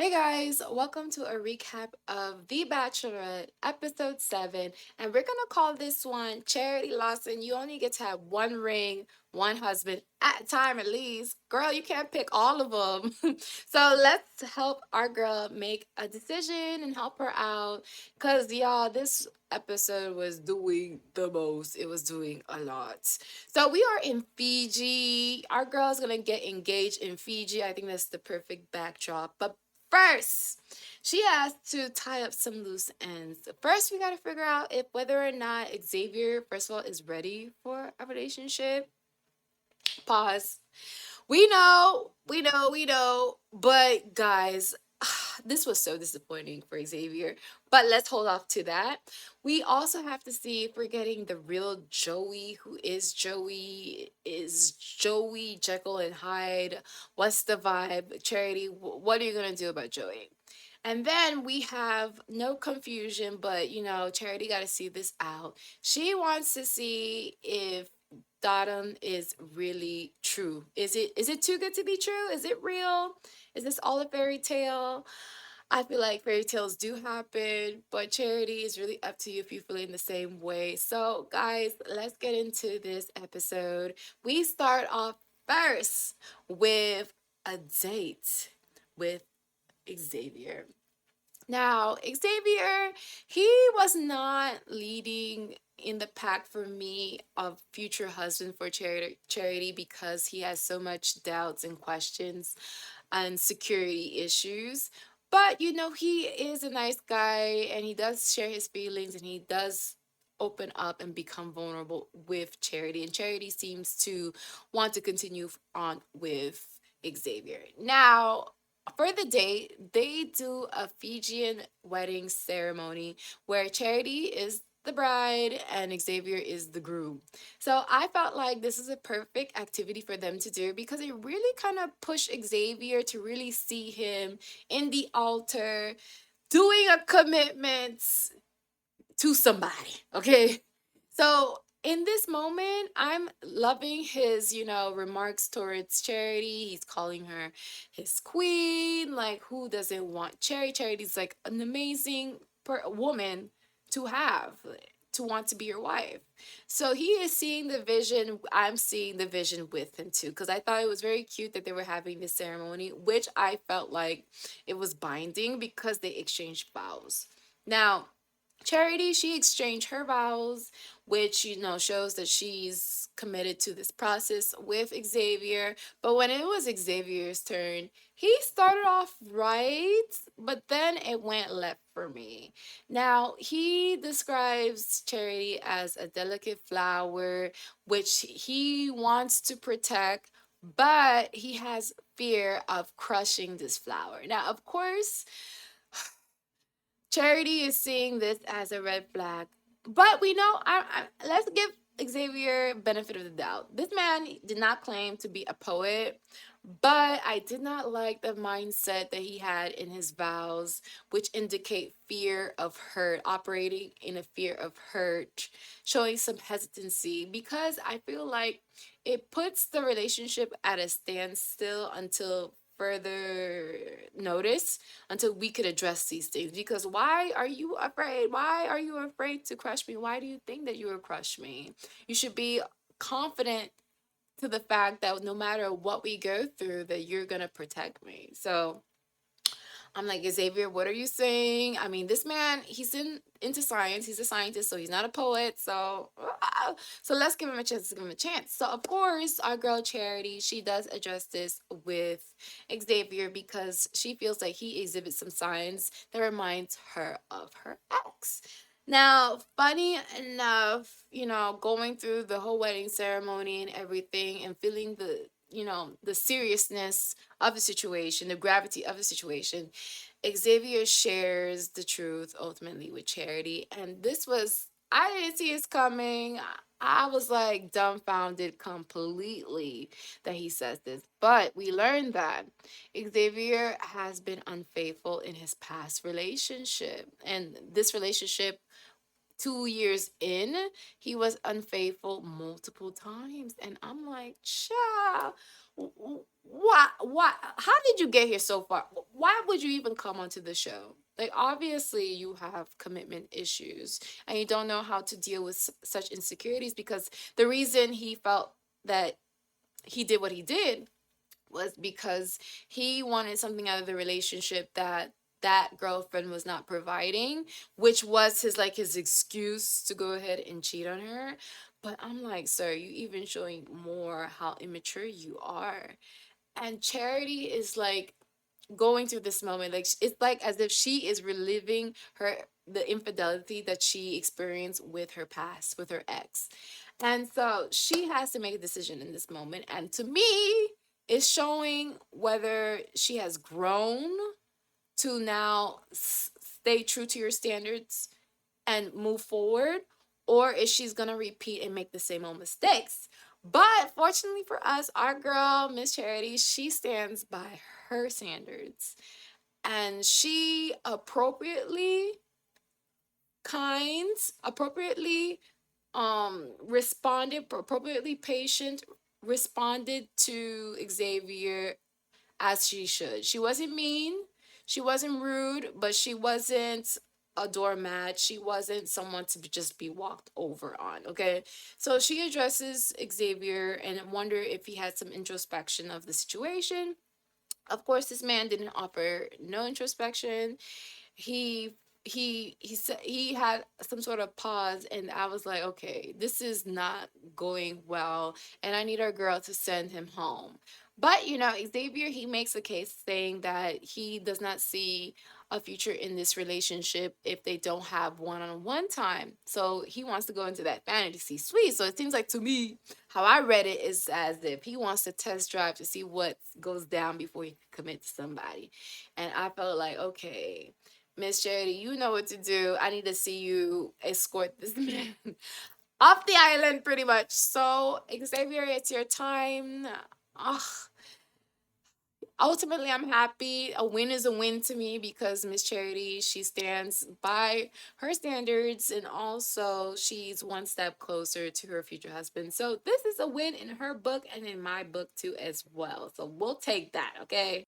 Hey guys, welcome to a recap of The Bachelorette, episode 7. And we're gonna call this one Charity Lawson. You only get to have one ring, one husband at a time at least. Girl, you can't pick all of them. So let's help our girl make a decision and help her out. Because, y'all, this episode was doing the most, it was doing a lot. So we are in Fiji. Our girl's gonna get engaged in Fiji. I think that's the perfect backdrop. But first, she has to tie up some loose ends. First, we got to figure out if whether or not Xavier, first of all, is ready for a relationship. Pause. We know. But guys, this was so disappointing for Xavier. But let's hold off to that. We also have to see if we're getting the real Joey. Who is Joey? Is Joey Jekyll and Hyde? What's the vibe? Charity, what are you going to do about Joey? And then we have no confusion, but Charity got to see this out. She wants to see if Dotun is really true. Is it too good to be true? Is it real? Is this all a fairy tale? I feel like fairy tales do happen, but Charity is really up to you if you feel in the same way. So, guys, let's get into this episode. We start off first with a date with Xavier. Now, Xavier, he was not leading in the pack for me of future husband for Charity because he has so much doubts and questions and security issues. But he is a nice guy and he does share his feelings and he does open up and become vulnerable with Charity. And Charity seems to want to continue on with Xavier. Now, for the date, they do a Fijian wedding ceremony where Charity is the bride and Xavier is the groom. So I felt like this is a perfect activity for them to do because it really kind of pushed Xavier to really see him in the altar doing a commitment to somebody. Okay. So in this moment, I'm loving his, remarks towards Charity. He's calling her his queen. Like, who doesn't want Charity? Charity's like an amazing woman to have, to want to be your wife. So he is seeing the vision. I'm seeing the vision with him too, because I thought it was very cute that they were having this ceremony, which I felt like it was binding because they exchanged vows. Now, Charity, she exchanged her vows, which, shows that she's committed to this process with Xavier. But when it was Xavier's turn, he started off right, but then it went left for me. Now, he describes Charity as a delicate flower, which he wants to protect, but he has fear of crushing this flower. Now, of course, Charity is seeing this as a red flag, but we know. Let's give Xavier benefit of the doubt. This man did not claim to be a poet, but I did not like the mindset that he had in his vows, which indicate fear of hurt, operating in a fear of hurt, showing some hesitancy because I feel like it puts the relationship at a standstill until further notice, until we could address these things. Because why are you afraid? Why are you afraid to crush me? Why do you think that you will crush me? You should be confident to the fact that no matter what we go through, that you're gonna protect me. So I'm like, Xavier, what are you saying? I mean, this man, he's into science. He's a scientist, so he's not a poet. So let's give him a chance. Let's give him a chance. So of course, our girl Charity, she does address this with Xavier because she feels like he exhibits some signs that reminds her of her ex. Now, funny enough, going through the whole wedding ceremony and everything and feeling the seriousness of the situation, the gravity of the situation, Xavier shares the truth ultimately with Charity. And this was, I didn't see this coming. I was like dumbfounded completely that he says this. But we learned that Xavier has been unfaithful in his past relationship. And this relationship, 2 years in, he was unfaithful multiple times. And I'm like, child, Why, how did you get here so far? Why would you even come onto the show? Like, obviously you have commitment issues and you don't know how to deal with such insecurities, because the reason he felt that he did what he did was because he wanted something out of the relationship that that girlfriend was not providing, which was his, like, his excuse to go ahead and cheat on her. But I'm like, sir, you even showing more how immature you are. And Charity is like going through this moment, like it's like as if she is reliving her, the infidelity that she experienced with her past, with her ex. And so she has to make a decision in this moment, and to me it's showing whether she has grown to now stay true to your standards and move forward, or if she's gonna repeat and make the same old mistakes. But fortunately for us, our girl, Miss Charity, she stands by her standards. And she appropriately kind, appropriately responded, appropriately patient, responded to Xavier as she should. She wasn't mean, she wasn't rude, but she wasn't a doormat. She wasn't someone to just be walked over on. Okay. So she addresses Xavier and wonder if he had some introspection of the situation. Of course, this man didn't offer no introspection. he he said he had some sort of pause, and I was like, okay, this is not going well, and I need our girl to send him home. But Xavier, he makes a case saying that he does not see a future in this relationship if they don't have one-on-one time, so he wants to go into that fantasy suite. So it seems like to me, how I read it is as if he wants to test drive to see what goes down before he commit to somebody. And I felt like, okay, Miss Charity, you know what to do. I need to see you escort this man off the island, pretty much. So, Xavier, it's your time. Ugh. Ultimately, I'm happy. A win is a win to me because Miss Charity, she stands by her standards, and also she's one step closer to her future husband. So, this is a win in her book and in my book too, as well. So, we'll take that, okay?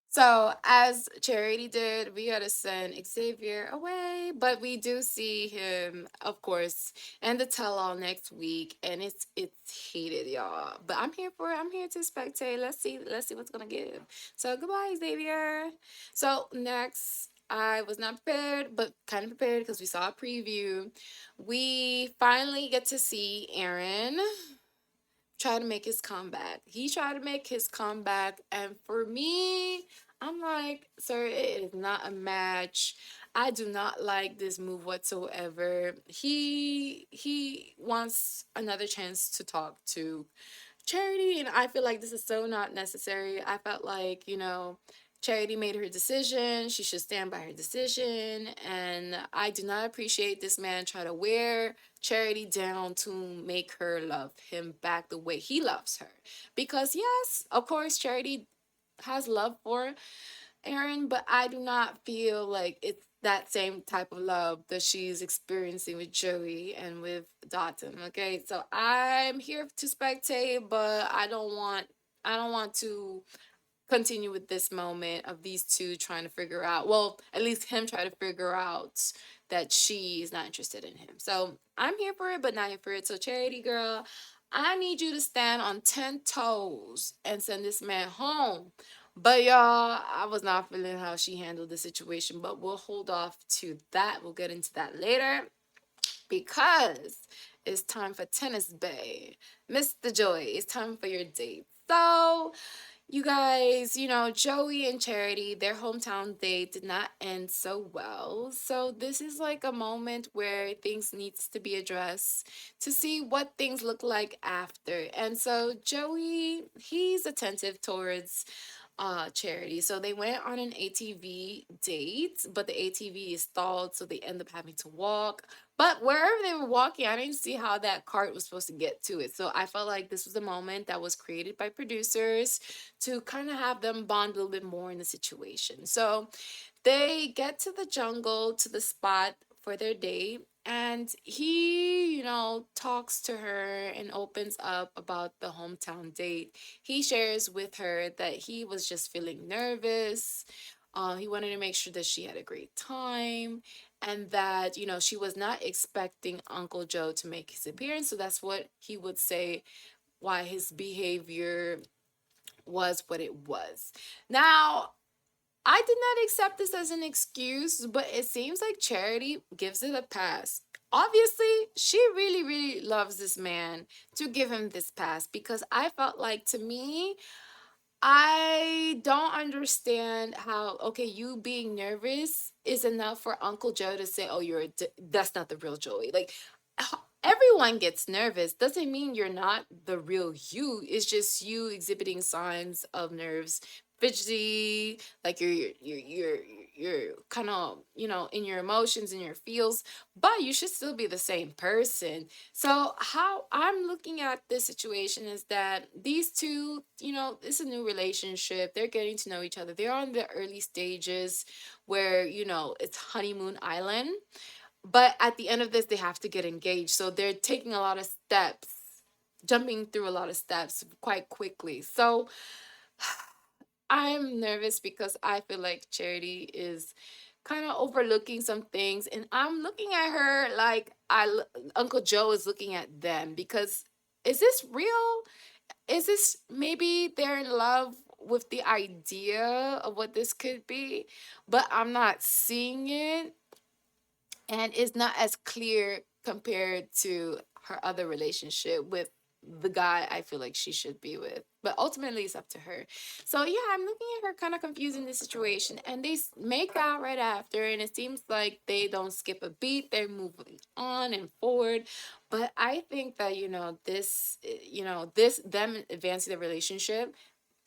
So, as Charity did, we gotta send Xavier away, but we do see him, of course, and the tell-all next week, and it's heated, y'all. But I'm here for it. I'm here to spectate. Let's see what's gonna give. So, goodbye, Xavier. So next, I was not prepared, but kind of prepared because we saw a preview. We finally get to see Aaron try to make his comeback. He tried to make his comeback, and for me, I'm like, sir, it is not a match. I do not like this move whatsoever. He wants another chance to talk to Charity, and I feel like this is so not necessary. I felt like, Charity made her decision. She should stand by her decision. And I do not appreciate this man try to wear Charity down to make her love him back the way he loves her. Because, yes, of course, Charity has love for Aaron, but I do not feel like it's that same type of love that she's experiencing with Joey and with Dotun. Okay, so I'm here to spectate, but I don't want to continue with this moment of these two trying to figure out, well, at least him try to figure out that she's not interested in him. So I'm here for it, but not here for it. So Charity girl, I need you to stand on 10 toes and send this man home. But y'all, I was not feeling how she handled the situation, but we'll hold off to that. We'll get into that later because it's time for Tennis Bay. Mr. Joy, it's time for your date. So you guys, Joey and Charity, their hometown date did not end so well. So this is like a moment where things needs to be addressed to see what things look like after. And so Joey, he's attentive towards Charity. So they went on an ATV date, but the ATV is stalled, so they end up having to walk. But wherever they were walking, I didn't see how that cart was supposed to get to it. So I felt like this was a moment that was created by producers to kind of have them bond a little bit more in the situation. So they get to the jungle, to the spot for their date. And he, talks to her and opens up about the hometown date. He shares with her that he was just feeling nervous. He wanted to make sure that she had a great time, and that, she was not expecting Uncle Joe to make his appearance. So that's what he would say, why his behavior was what it was. Now, I did not accept this as an excuse, but it seems like Charity gives it a pass. Obviously, she really, really loves this man to give him this pass, because I felt like, to me, I don't understand how, okay, you being nervous is enough for Uncle Joe to say, "Oh, that's not the real Joey." Like, everyone gets nervous. Doesn't mean you're not the real you. It's just you exhibiting signs of nerves, fidgety, like you're kind of, in your emotions and your feels, but you should still be the same person. So how I'm looking at this situation is that these two, it's a new relationship. They're getting to know each other. They're on the early stages where, it's honeymoon island. But at the end of this, they have to get engaged. So they're taking a lot of steps, jumping through a lot of steps quite quickly. So I'm nervous because I feel like Charity is kind of overlooking some things, and I'm looking at her like Uncle Joe is looking at them, because is this real? Is this, maybe they're in love with the idea of what this could be, but I'm not seeing it, and it's not as clear compared to her other relationship with the guy I feel like she should be with. But ultimately, it's up to her. So yeah, I'm looking at her kind of confused in this situation, and they make out right after, and it seems like they don't skip a beat. They're moving on and forward. But I think that, this them advancing the relationship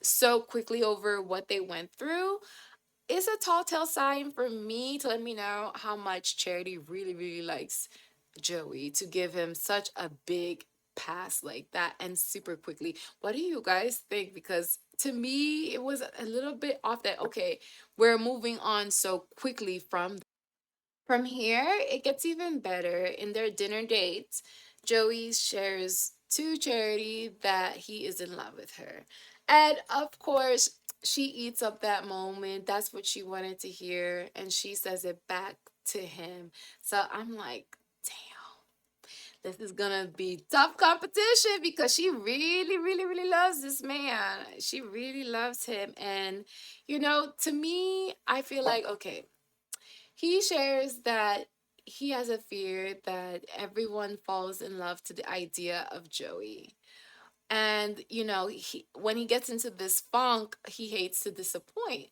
so quickly over what they went through, it's a tall tale sign for me to let me know how much Charity really, really likes Joey, to give him such a big pass like that and super quickly. What do you guys think? Because to me, it was a little bit off that, okay, we're moving on so quickly from here. It gets even better. In their dinner date, Joey shares to Charity that he is in love with her. And of course, she eats up that moment. That's what she wanted to hear. And she says it back to him. So I'm like, damn, this is gonna be tough competition, because she really, really, really loves this man. She really loves him. And, to me, I feel like, okay, he shares that he has a fear that everyone falls in love to the idea of Joey. And, when he gets into this funk, he hates to disappoint.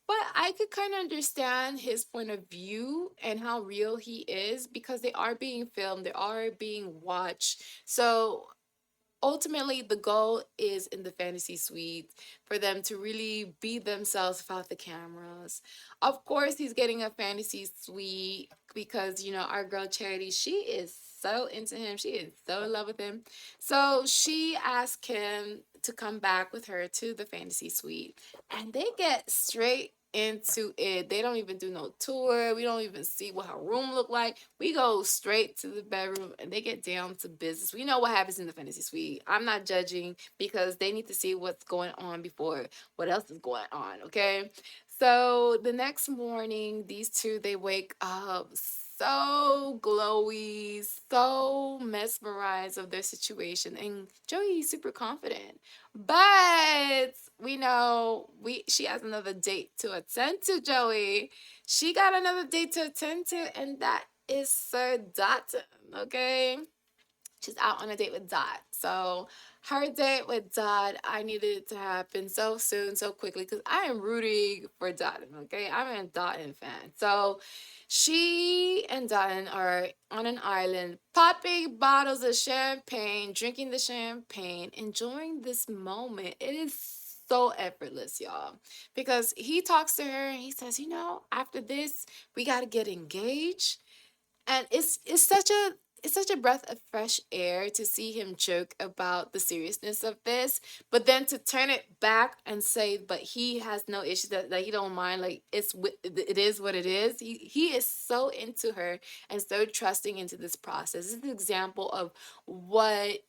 But I could kind of understand his point of view and how real he is, because they are being filmed, they are being watched. So ultimately, the goal is in the fantasy suite for them to really be themselves without the cameras. Of course, he's getting a fantasy suite because, our girl Charity, she is so into him. She is so in love with him. So she asked him to come back with her to the fantasy suite, and they get straight into it. They don't even do no tour. We don't even see what her room look like. We go straight to the bedroom, and they get down to business. We know what happens in the fantasy suite. I'm not judging, because they need to see what's going on before what else is going on, okay? So the next morning, these two, they wake up so glowy, so mesmerized of their situation, and Joey is super confident. But we know she has another date to attend to, Joey. She got another date to attend to, and that is Sir Dotun, okay? She's out on a date with Dot. So her date with Dot, I needed it to happen so soon, so quickly, because I am rooting for Dot. Okay, I'm a Dotun fan. So she and Dotun are on an island, popping bottles of champagne, drinking the champagne, enjoying this moment. It is so effortless, y'all, because he talks to her and he says, after this, we got to get engaged. And it's such a it's such a breath of fresh air to see him joke about the seriousness of this, but then to turn it back and say, but he has no issues, that he don't mind, like it is what it is. He is so into her and so trusting into this process. This is an example of what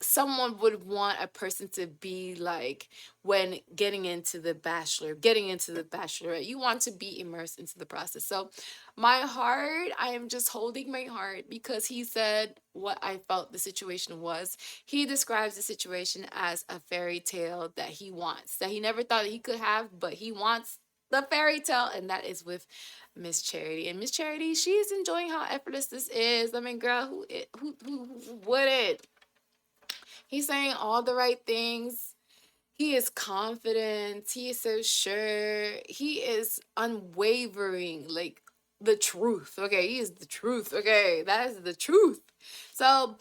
someone would want a person to be like when getting into the bachelorette. You want to be immersed into the process. So my heart, I am just holding my heart because he said what I felt the situation was. He describes the situation as a fairy tale that he wants, that he never thought he could have, but he wants the fairy tale, and that is with Miss Charity. And Miss Charity, she is enjoying how effortless this is. I mean, girl, who wouldn't? He's saying all the right things. He is confident. He is so sure. He is unwavering. Like the truth. Okay. He is the truth. Okay. That is the truth. So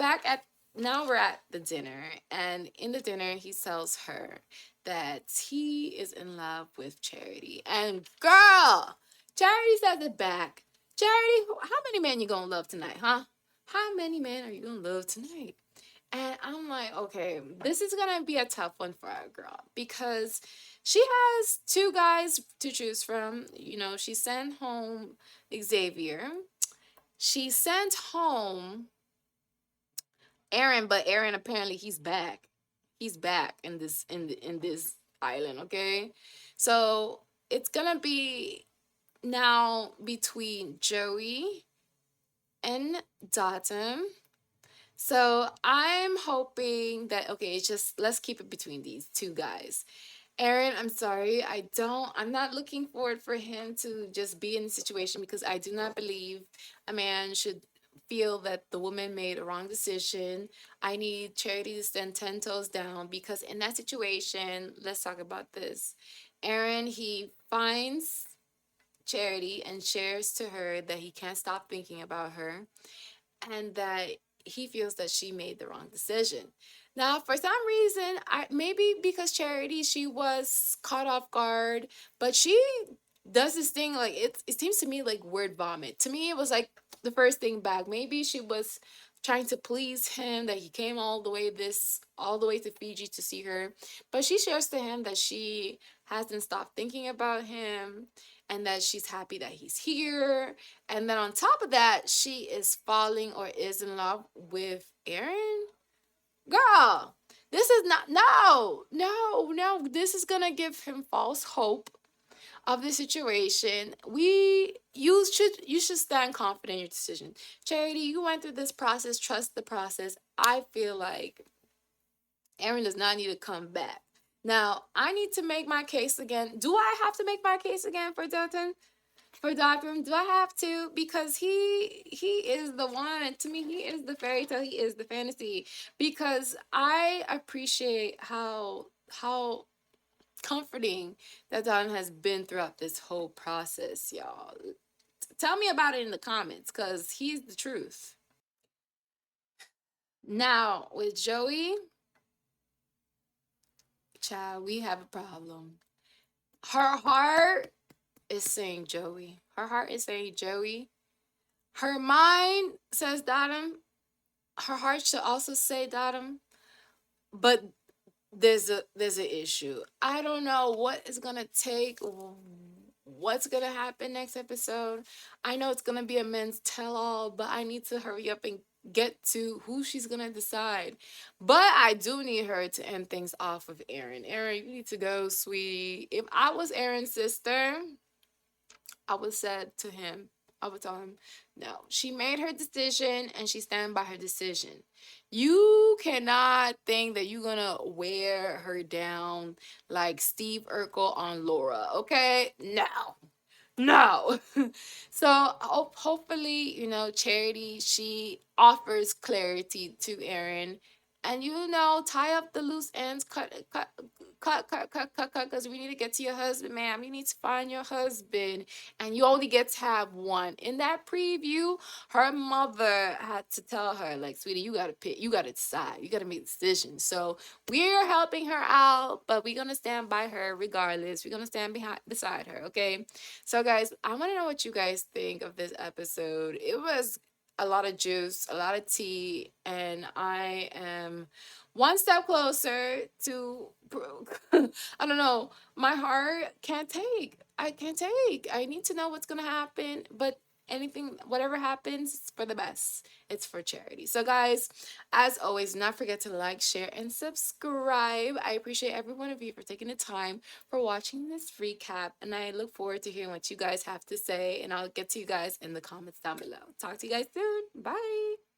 now we're at the dinner. And in the dinner, he tells her that he is in love with Charity. And girl, Charity says it back. Charity, how many men you gonna love tonight, huh? How many men are you gonna love tonight? And I'm like, okay, this is gonna be a tough one for our girl because she has two guys to choose from. You know, she sent home Xavier. She sent home Aaron, but Aaron apparently he's back. He's back in this island, okay? So it's gonna be now between Joey and Dotun. So I'm hoping that, okay, it's just let's keep it between these two guys. Aaron, I'm sorry. I'm not looking forward for him to just be in a situation because I do not believe a man should feel that the woman made a wrong decision. I need Charity to stand 10 toes down because in that situation, let's talk about this. Aaron, he finds Charity and shares to her that he can't stop thinking about her and that he feels that she made the wrong decision. Now, for some reason, maybe because Charity, she was caught off guard, but she does this thing like it seems to me like word vomit. To me, it was like the first thing back. Maybe she was trying to please him that he came all the way to Fiji to see her. But she shares to him that she hasn't stopped thinking about him and that she's happy that he's here. And then on top of that, she is falling or is in love with Aaron. Girl, this is not, no. This is gonna give him false hope of the situation. You should stand confident in your decision. Charity, you went through this process, trust the process. I feel like Aaron does not need to come back. Now, I need to make my case again. Do I have to make my case again for Dotun? For Dotun? Do I have to? Because he is the one. To me, he is the fairy tale. He is the fantasy. Because I appreciate how comforting that Dotun has been throughout this whole process, y'all. Tell me about it in the comments, because he's the truth. Now, with Joey, child, we have a problem. Her heart is saying Joey. Her heart is saying Joey. Her mind says Dotun. Her heart should also say Dotun. But there's an issue. I don't know what is gonna take, what's gonna happen next episode. I know it's gonna be a men's tell all, but I need to hurry up and get to who she's gonna decide. But I do need her to end things off of Aaron. Aaron, you need to go, sweetie. If I was Aaron's sister, I would said to him, I would tell him, no, she made her decision and she stand by her decision. You cannot think that you're gonna wear her down like Steve Urkel on Laura, okay? No. So hopefully, Charity, she offers clarity to Aaron and tie up the loose ends, cut, because we need to get to your husband, ma'am. You need to find your husband, and you only get to have one. In that preview, her mother had to tell her, like, sweetie, you gotta pick, you gotta decide, you gotta make a decision. So we're helping her out, but we're gonna stand by her regardless. We're gonna stand beside her, okay? So, guys, I want to know what you guys think of this episode. It was a lot of juice, a lot of tea, and I am one step closer to I don't know. My heart can't take. I can't take. I need to know what's gonna happen, but anything, whatever happens, it's for the best. It's for charity. So, guys, as always, do not forget to like, share, and subscribe. I appreciate every one of you for taking the time for watching this recap, and I look forward to hearing what you guys have to say. And I'll get to you guys in the comments down below. Talk to you guys soon. Bye.